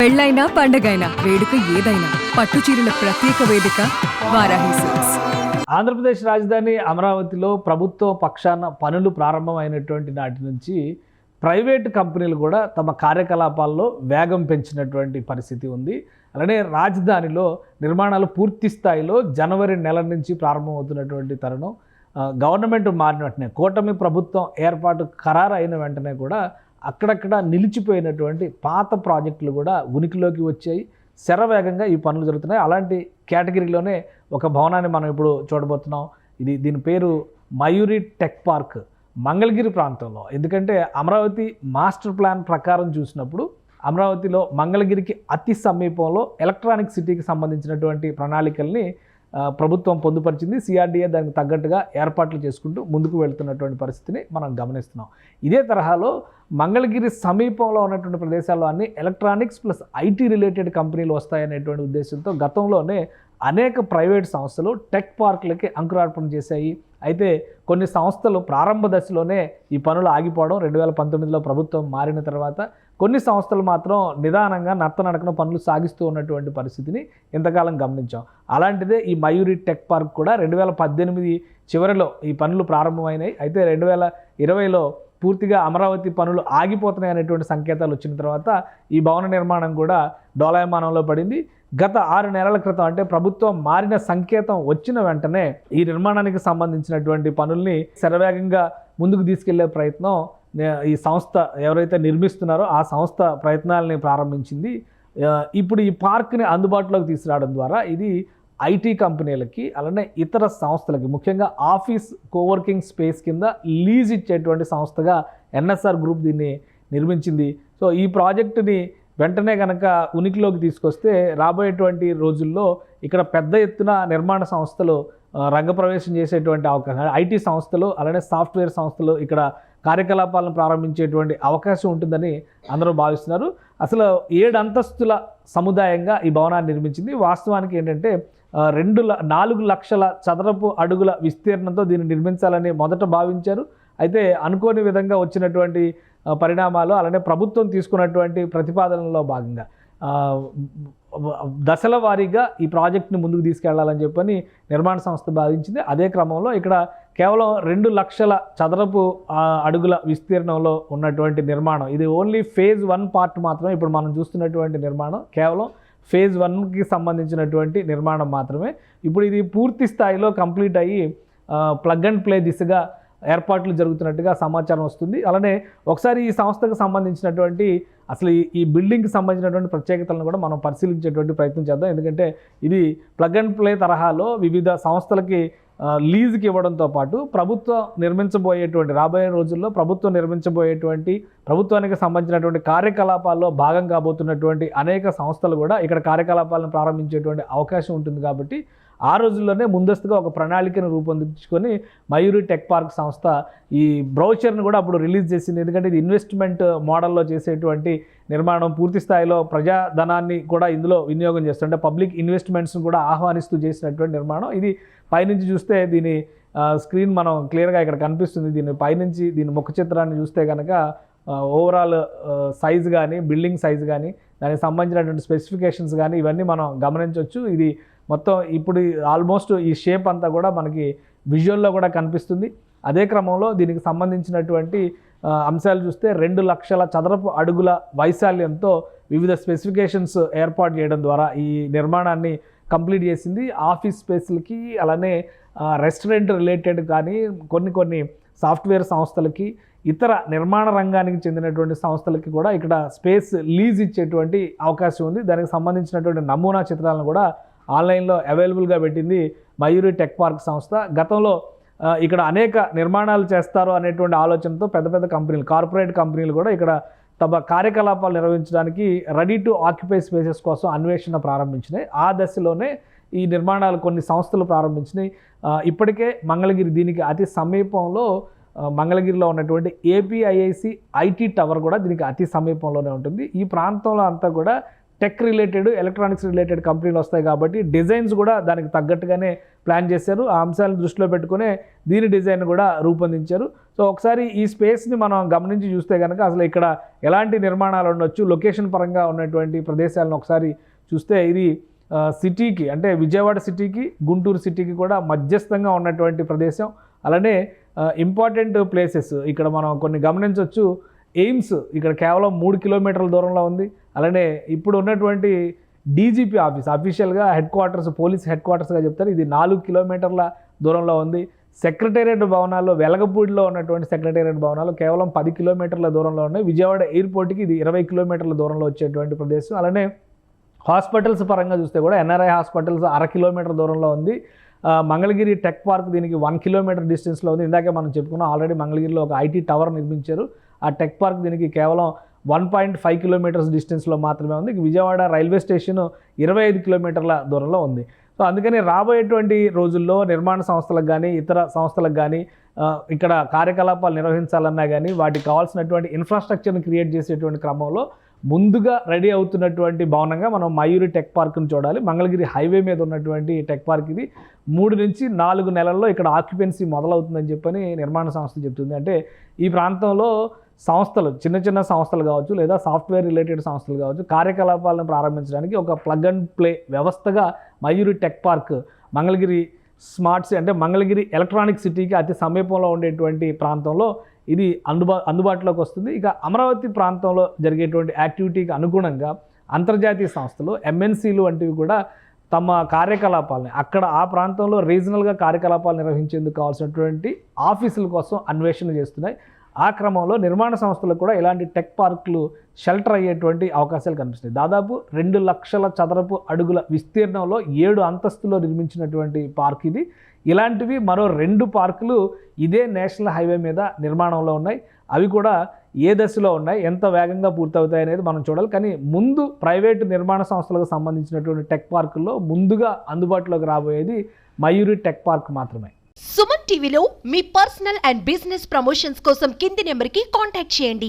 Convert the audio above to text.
పెళ్ళైనా పండగైనా వేడుక ఏదైనా పట్టు చీరల ప్రత్యేక వేదిక వారాహి సిల్క్స్. ఆంధ్రప్రదేశ్ రాజధాని అమరావతిలో ప్రభుత్వ పక్షాన పనులు ప్రారంభమైనటువంటి నాటి నుంచి ప్రైవేటు కంపెనీలు కూడా తమ కార్యకలాపాల్లో వేగం పెంచినటువంటి పరిస్థితి ఉంది. అలానే రాజధానిలో నిర్మాణాలు పూర్తి స్థాయిలో జనవరి నెల నుంచి ప్రారంభమవుతున్నటువంటి తరుణం. గవర్నమెంట్ మారిన వెంటనే కూటమి ప్రభుత్వం ఏర్పాటు ఖరారు అయిన వెంటనే కూడా అక్కడక్కడ నిలిచిపోయినటువంటి పాత ప్రాజెక్టులు కూడా ఉనికిలోకి వచ్చాయి. శరవేగంగా ఈ పనులు జరుగుతున్నాయి. అలాంటి కేటగిరీలోనే ఒక భవనాన్ని మనం ఇప్పుడు చూడబోతున్నాం. దీని పేరు మయూరి టెక్ పార్క్, మంగళగిరి ప్రాంతంలో. ఎందుకంటే అమరావతి మాస్టర్ ప్లాన్ ప్రకారం చూసినప్పుడు అమరావతిలో మంగళగిరికి అతి సమీపంలో ఎలక్ట్రానిక్ సిటీకి సంబంధించినటువంటి ప్రణాళికల్ని ప్రభుత్వం పొందుపరిచింది. సిఆర్డీఏ దానికి తగ్గట్టుగా ఏర్పాట్లు చేసుకుంటూ ముందుకు వెళ్తున్నటువంటి పరిస్థితిని మనం గమనిస్తున్నాం. ఇదే తరహాలో మంగళగిరి సమీపంలో ఉన్నటువంటి ప్రదేశాల్లో అన్ని ఎలక్ట్రానిక్స్ ప్లస్ ఐటీ రిలేటెడ్ కంపెనీలు వస్తాయనేటువంటి ఉద్దేశంతో గతంలోనే అనేక ప్రైవేట్ సంస్థలు టెక్ పార్కులకి అంకురార్పణ చేశాయి. అయితే కొన్ని సంస్థలు ప్రారంభ దశలోనే ఈ పనులు ఆగిపోవడం 2019లో ప్రభుత్వం మారిన తర్వాత కొన్ని సంస్థలు మాత్రం నిదానంగా నత్తనడకన పనులు సాగిస్తూ ఉన్నటువంటి పరిస్థితిని ఇంతకాలం గమనించాం. అలాంటిదే ఈ మయూరి టెక్ పార్క్ కూడా 2018 చివరిలో ఈ పనులు ప్రారంభమైనాయి. అయితే 2020లో పూర్తిగా అమరావతి పనులు ఆగిపోతున్నాయి అనేటువంటి సంకేతాలు వచ్చిన తర్వాత ఈ భవన నిర్మాణం కూడా డోలాయమానంలో పడింది. గత 6 నెలల క్రితం, అంటే ప్రభుత్వం మారిన సంకేతం వచ్చిన వెంటనే ఈ నిర్మాణానికి సంబంధించినటువంటి పనుల్ని శరవేగంగా ముందుకు తీసుకెళ్లే ప్రయత్నం ఈ సంస్థ ఎవరైతే నిర్మిస్తున్నారో ఆ సంస్థ ప్రయత్నాలని ప్రారంభించింది. ఇప్పుడు ఈ పార్క్ని అందుబాటులోకి తీసుకురావడం ద్వారా ఇది ఐటీ కంపెనీలకి అలానే ఇతర సంస్థలకి, ముఖ్యంగా ఆఫీస్ కోవర్కింగ్ స్పేస్ కింద లీజ్ ఇచ్చేటువంటి సంస్థగా ఎన్ఎస్ఆర్ గ్రూప్ దీన్ని నిర్మించింది. సో ఈ ప్రాజెక్టుని వెంటనే కనుక ఉనికిలోకి తీసుకొస్తే రాబోయేటువంటి రోజుల్లో ఇక్కడ పెద్ద ఎత్తున నిర్మాణ సంస్థలు రంగప్రవేశం చేసేటువంటి అవకాశం, ఐటీ సంస్థలు అలానే సాఫ్ట్వేర్ సంస్థలు ఇక్కడ కార్యకలాపాలను ప్రారంభించేటువంటి అవకాశం ఉంటుందని అందరూ భావిస్తున్నారు. అసలు 7 అంతస్తుల సముదాయంగా ఈ భవనాన్ని నిర్మించింది. వాస్తవానికి ఏంటంటే 4 లక్షల చదరపు అడుగుల విస్తీర్ణంతో దీన్ని నిర్మించాలని మొదట భావించారు. అయితే అనుకోని విధంగా వచ్చినటువంటి పరిణామాలు అలానే ప్రభుత్వం తీసుకున్నటువంటి ప్రతిపాదనలో భాగంగా దశల వారీగా ఈ ప్రాజెక్ట్ని ముందుకు తీసుకెళ్లాలని చెప్పని నిర్మాణ సంస్థ భావించింది. అదే క్రమంలో ఇక్కడ కేవలం 2 లక్షల చదరపు అడుగుల విస్తీర్ణంలో ఉన్నటువంటి నిర్మాణం, ఇది ఓన్లీ ఫేజ్ 1 పార్ట్ మాత్రమే. ఇప్పుడు మనం చూస్తున్నటువంటి నిర్మాణం కేవలం ఫేజ్ 1కి సంబంధించినటువంటి నిర్మాణం మాత్రమే. ఇప్పుడు ఇది పూర్తి స్థాయిలో కంప్లీట్ అయ్యి ప్లగ్ అండ్ ప్లే దిశగా ఏర్పాట్లు జరుగుతున్నట్టుగా సమాచారం వస్తుంది. అలానే ఒకసారి ఈ సంస్థకు సంబంధించినటువంటి అసలు ఈ బిల్డింగ్కి సంబంధించినటువంటి ప్రత్యేకతలను కూడా మనం పరిశీలించేటువంటి ప్రయత్నం చేద్దాం. ఎందుకంటే ఇది ప్లగ్ అండ్ ప్లే తరహాలో వివిధ సంస్థలకి లీజుకి ఇవ్వడంతో పాటు రాబోయే రోజుల్లో ప్రభుత్వం నిర్మించబోయేటువంటి ప్రభుత్వానికి సంబంధించినటువంటి కార్యకలాపాల్లో భాగం కాబోతున్నటువంటి అనేక సంస్థలు కూడా ఇక్కడ కార్యకలాపాలను ప్రారంభించేటువంటి అవకాశం ఉంటుంది. కాబట్టి ఆ రోజుల్లోనే ముందస్తుగా ఒక ప్రణాళికను రూపొందించుకొని మయూరి టెక్ పార్క్ సంస్థ ఈ బ్రౌచర్ను కూడా అప్పుడు రిలీజ్ చేసింది. ఎందుకంటే ఇది ఇన్వెస్ట్మెంట్ మోడల్లో చేసేటువంటి నిర్మాణం, పూర్తి స్థాయిలో ప్రజాధనాన్ని కూడా ఇందులో వినియోగం చేస్తుంటే పబ్లిక్ ఇన్వెస్ట్మెంట్స్ను కూడా ఆహ్వానిస్తూ చేసినటువంటి నిర్మాణం. ఇది పైనుంచి చూస్తే దీని స్క్రీన్ మనం క్లియర్గా ఇక్కడ కనిపిస్తుంది. దీని పైనుంచి దీని ముఖ చిత్రాన్ని చూస్తే కనుక ఓవరాల్ సైజ్ కానీ, బిల్డింగ్ సైజ్ కానీ, దానికి సంబంధించినటువంటి స్పెసిఫికేషన్స్ కానీ ఇవన్నీ మనం గమనించవచ్చు. ఇది మొత్తం ఇప్పుడు ఆల్మోస్ట్ ఈ షేప్ అంతా కూడా మనకి విజువల్లో కూడా కనిపిస్తుంది. అదే క్రమంలో దీనికి సంబంధించినటువంటి అంశాలు చూస్తే 2 లక్షల చదరపు అడుగుల వైశాల్యంతో వివిధ స్పెసిఫికేషన్స్ ఏర్పాటు చేయడం ద్వారా ఈ నిర్మాణాన్ని కంప్లీట్ చేసింది. ఆఫీస్ స్పేస్లకి అలానే రెస్టారెంట్ రిలేటెడ్ కానీ కొన్ని సాఫ్ట్వేర్ సంస్థలకి, ఇతర నిర్మాణ రంగానికి చెందినటువంటి సంస్థలకి కూడా ఇక్కడ స్పేస్ లీజ్ ఇచ్చేటువంటి అవకాశం ఉంది. దానికి సంబంధించినటువంటి నమూనా చిత్రాలను కూడా ఆన్లైన్లో అవైలబుల్గా పెట్టింది మయూరి టెక్ పార్క్ సంస్థ. గతంలో ఇక్కడ అనేక నిర్మాణాలు చేస్తారు అనేటువంటి ఆలోచనతో పెద్ద పెద్ద కంపెనీలు, కార్పొరేట్ కంపెనీలు కూడా ఇక్కడ తమ కార్యకలాపాలు నిర్వహించడానికి రెడీ టు ఆక్యుపై స్పేసెస్ కోసం అన్వేషణ ప్రారంభించినాయి. ఆ దశలోనే ఈ నిర్మాణాలు కొన్ని సంస్థలు ప్రారంభించినాయి. ఇప్పటికే మంగళగిరి దీనికి అతి సమీపంలో మంగళగిరిలో ఉన్నటువంటి ఏపీఐఐసి ఐటీ టవర్ కూడా దీనికి అతి సమీపంలోనే ఉంటుంది. ఈ ప్రాంతంలో అంతా కూడా టెక్ రిలేటెడ్, ఎలక్ట్రానిక్స్ రిలేటెడ్ కంపెనీలు వస్తాయి కాబట్టి డిజైన్స్ కూడా దానికి తగ్గట్టుగానే ప్లాన్ చేశారు. ఆ అంశాలను దృష్టిలో పెట్టుకునే దీని డిజైన్ కూడా రూపొందించారు. సో ఒకసారి ఈ స్పేస్ని మనం గమనించి చూస్తే కనుక అసలు ఇక్కడ ఎలాంటి నిర్మాణాలు ఉండొచ్చు, లొకేషన్ పరంగా ఉన్నటువంటి ప్రదేశాలను ఒకసారి చూస్తే ఇది సిటీకి అంటే విజయవాడ సిటీకి, గుంటూరు సిటీకి కూడా మధ్యస్థంగా ఉన్నటువంటి ప్రదేశం. అలానే ఇంపార్టెంట్ ప్లేసెస్ ఇక్కడ మనం కొన్ని గమనించవచ్చు. ఎయిమ్స్ ఇక్కడ కేవలం 3 కిలోమీటర్ల దూరంలో ఉంది. అలానే ఇప్పుడు ఉన్నటువంటి డీజీపీ ఆఫీస్ అఫీషియల్గా హెడ్ క్వార్టర్స్, పోలీస్ హెడ్ క్వార్టర్స్గా చెప్తారు, ఇది 4 కిలోమీటర్ల దూరంలో ఉంది. సెక్రటేరియట్ భవనాల్లో వెలగపూడిలో ఉన్నటువంటి సెక్రటేరియట్ భవనాలు కేవలం 10 కిలోమీటర్ల దూరంలో ఉన్నాయి. విజయవాడ ఎయిర్పోర్ట్కి ఇది 20 కిలోమీటర్ల దూరంలో వచ్చేటువంటి ప్రదేశం. అలానే హాస్పిటల్స్ పరంగా చూస్తే కూడా ఎన్ఆర్ఐ హాస్పిటల్స్ 1/2 కిలోమీటర్ దూరంలో ఉంది. మంగళగిరి టెక్ పార్క్ దీనికి 1 కిలోమీటర్ డిస్టెన్స్లో ఉంది. ఇందాకే మనం చెప్పుకున్నాం, ఆల్రెడీ మంగళగిరిలో ఒక ఐటీ టవర్ నిర్మించారు. ఆ టెక్ పార్క్ దీనికి కేవలం 1.5 కిలోమీటర్స్ డిస్టెన్స్లో మాత్రమే ఉంది. విజయవాడ రైల్వే స్టేషన్ 25 కిలోమీటర్ల దూరంలో ఉంది. సో అందుకని రాబోయేటువంటి రోజుల్లో నిర్మాణ సంస్థలకు కానీ, ఇతర సంస్థలకు కానీ ఇక్కడ కార్యకలాపాలు నిర్వహించాలన్నా కానీ వాటికి కావాల్సినటువంటి ఇన్ఫ్రాస్ట్రక్చర్ని క్రియేట్ చేసేటువంటి క్రమంలో ముందుగా రెడీ అవుతున్నటువంటి భవనంగా మనం మయూరి టెక్ పార్క్ను చూడాలి. మంగళగిరి హైవే మీద ఉన్నటువంటి టెక్ పార్క్ ఇది 3 నుంచి 4 నెలల్లో ఇక్కడ ఆక్యుపెన్సీ మొదలవుతుందని చెప్పని నిర్మాణ సంస్థ చెప్తుంది. అంటే ఈ ప్రాంతంలో సంస్థలు, చిన్న చిన్న సంస్థలు కావచ్చు లేదా సాఫ్ట్వేర్ రిలేటెడ్ సంస్థలు కావచ్చు, కార్యకలాపాలను ప్రారంభించడానికి ఒక ప్లగ్ అండ్ ప్లే వ్యవస్థగా Mayuri tech park Mangalagiri smart అంటే మంగళగిరి ఎలక్ట్రానిక్ సిటీకి అతి సమీపంలో ఉండేటువంటి ప్రాంతంలో ఇది అందుబాటులోకి వస్తుంది. ఇక అమరావతి ప్రాంతంలో జరిగేటువంటి యాక్టివిటీకి అనుగుణంగా అంతర్జాతీయ సంస్థలు, ఎంఎన్సీలు వంటివి కూడా తమ కార్యకలాపాలని అక్కడ ఆ ప్రాంతంలో రీజనల్గా కార్యకలాపాలు నిర్వహించేందుకు కావాల్సినటువంటి ఆఫీసుల కోసం అన్వేషణ చేస్తున్నాయి. ఆ క్రమంలో నిర్మాణ సంస్థలకు కూడా ఇలాంటి టెక్ పార్కులు షెల్టర్ అయ్యేటువంటి అవకాశాలు కనిపిస్తున్నాయి. దాదాపు 2 లక్షల చదరపు అడుగుల విస్తీర్ణంలో 7 అంతస్తులో నిర్మించినటువంటి పార్క్ ఇది. ఇలాంటివి మరో 2 పార్కులు ఇదే నేషనల్ హైవే మీద నిర్మాణంలో ఉన్నాయి. అవి కూడా ఏ దశలో ఉన్నాయి, ఎంత వేగంగా పూర్తవుతాయి అనేది మనం చూడాలి. కానీ ముందు ప్రైవేటు నిర్మాణ సంస్థలకు సంబంధించినటువంటి టెక్ పార్కుల్లో ముందుగా అందుబాటులోకి రాబోయేది మయూరి టెక్ పార్క్ మాత్రమే. సుమన్ టీవీలో మీ పర్సనల్ అండ్ బిజినెస్ ప్రమోషన్స్ కోసం కింది నెంబర్కి కాంటాక్ట్ చేయండి.